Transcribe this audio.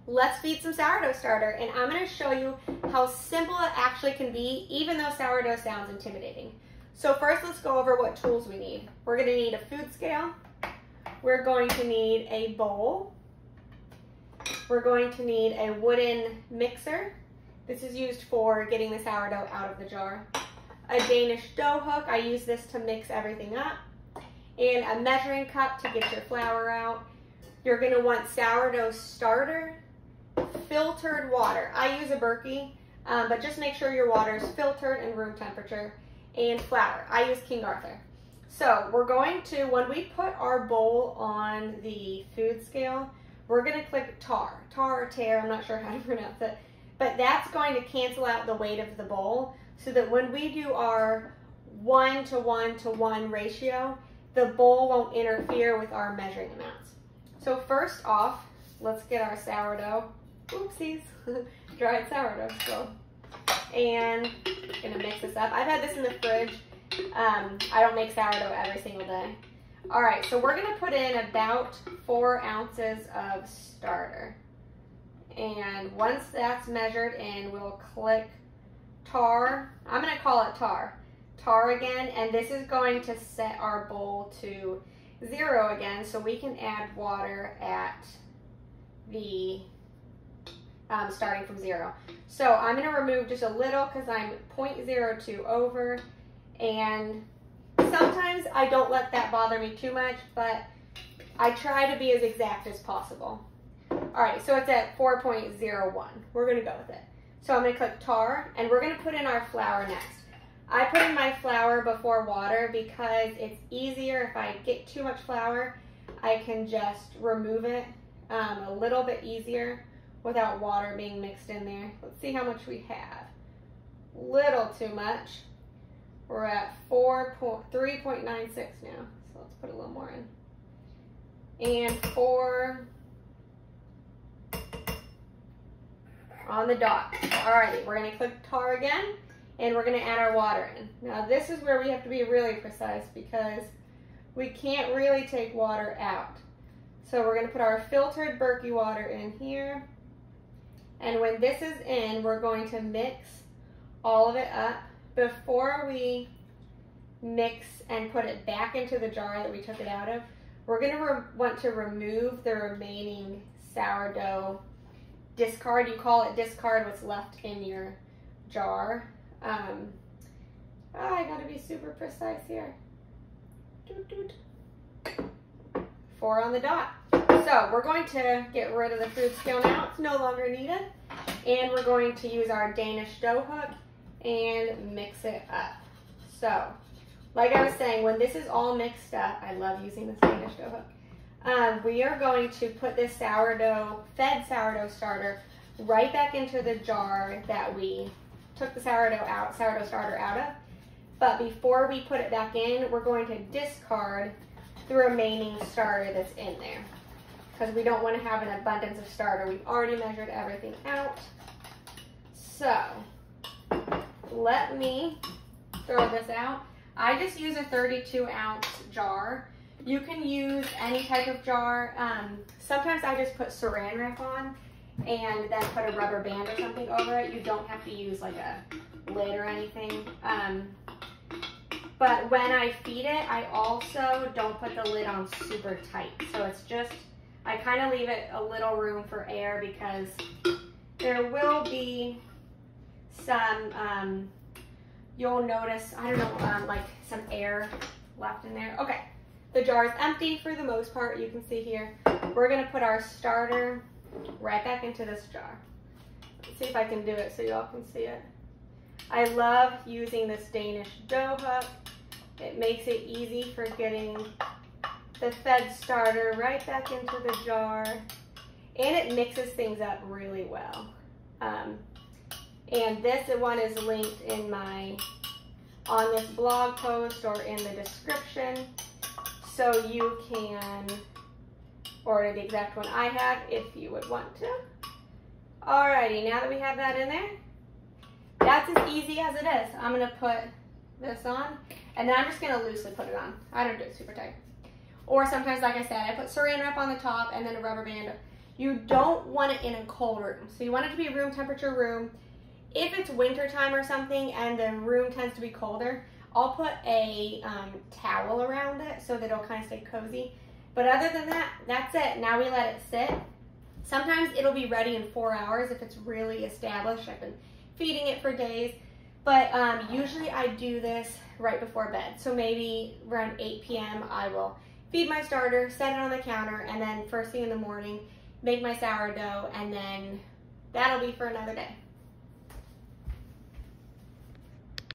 let's beat some sourdough starter, and I'm going to show you how simple it actually can be, even though sourdough sounds intimidating. So first, let's go over what tools we need. We're going to need a food scale. We're going to need a bowl. We're going to need a wooden mixer. This is used for getting the sourdough out of the jar. A Danish dough hook. I use this to mix everything up. And a measuring cup to get your flour out. You're going to want sourdough starter, filtered water. I use a Berkey, but just make sure your water is filtered and room temperature, and flour. I use King Arthur. So we're going to, when we put our bowl on the food scale, we're going to click tar or tear, I'm not sure how to pronounce it, but that's going to cancel out the weight of the bowl so that when we do our 1-to-1-to-1 ratio, the bowl won't interfere with our measuring amounts. So first off, let's get our sourdough, oopsies, dried sourdough still. And I'm gonna mix this up. I've had this in the fridge. I don't make sourdough every single day. All right, so we're gonna put in about 4 ounces of starter. And once that's measured in, we'll click tar. I'm gonna call it tar. Tar again, and this is going to set our bowl to 0 again, so we can add water at the starting from 0. So I'm going to remove just a little because I'm 0.02 over, and sometimes I don't let that bother me too much, but I try to be as exact as possible. Alright, so it's at 4.01. We're going to go with it. So I'm going to click tar, and we're going to put in our flour next. I put in my flour before water because it's easier if I get too much flour, I can just remove it a little bit easier without water being mixed in there. Let's see how much we have. Little too much. We're at 3.96 now, so let's put a little more in. And 4 on the dot. Alrighty, we're gonna click tar again. And we're going to add our water in. Now this is where we have to be really precise because we can't really take water out. So we're going to put our filtered Berkey water in here. And when this is in, we're going to mix all of it up. Before we mix and put it back into the jar that we took it out of, we're going to want to remove the remaining sourdough discard. You call it discard what's left in your jar. I gotta be super precise here. 4 on the dot. So we're going to get rid of the food scale now. It's no longer needed. And we're going to use our Danish dough hook and mix it up. So, like I was saying, when this is all mixed up, I love using this Danish dough hook. We are going to put this fed sourdough starter right back into the jar that we took the sourdough starter out of. But before we put it back in, we're going to discard the remaining starter that's in there because we don't want to have an abundance of starter. We've already measured everything out. So let me throw this out. I just use a 32-ounce jar. You can use any type of jar. Sometimes I just put saran wrap on and then put a rubber band or something over it. You don't have to use like a lid or anything. But when I feed it, I also don't put the lid on super tight. So it's just, I kind of leave it a little room for air because there will be some, you'll notice, I don't know, like some air left in there. Okay, the jar is empty for the most part. You can see here. We're gonna put our starter right back into this jar. Let's see if I can do it so y'all can see it. I love using this Danish dough hook. It makes it easy for getting the fed starter right back into the jar, and it mixes things up really well. And this one is linked in on this blog post or in the description, so you can order the exact one I have if you would want to. Alrighty, now that we have that in there, that's as easy as it is. I'm gonna put this on, and then I'm just gonna loosely put it on. I don't do it super tight. Or sometimes, like I said, I put saran wrap on the top and then a rubber band. You don't want it in a cold room. So you want it to be a room temperature room. If it's winter time or something and the room tends to be colder, I'll put a towel around it so that it'll kind of stay cozy. But other than that, that's it. Now we let it sit. Sometimes it'll be ready in 4 hours if it's really established. I've been feeding it for days. But usually I do this right before bed. So maybe around 8 p.m. I will feed my starter, set it on the counter, and then first thing in the morning, make my sourdough, and then that'll be for another day.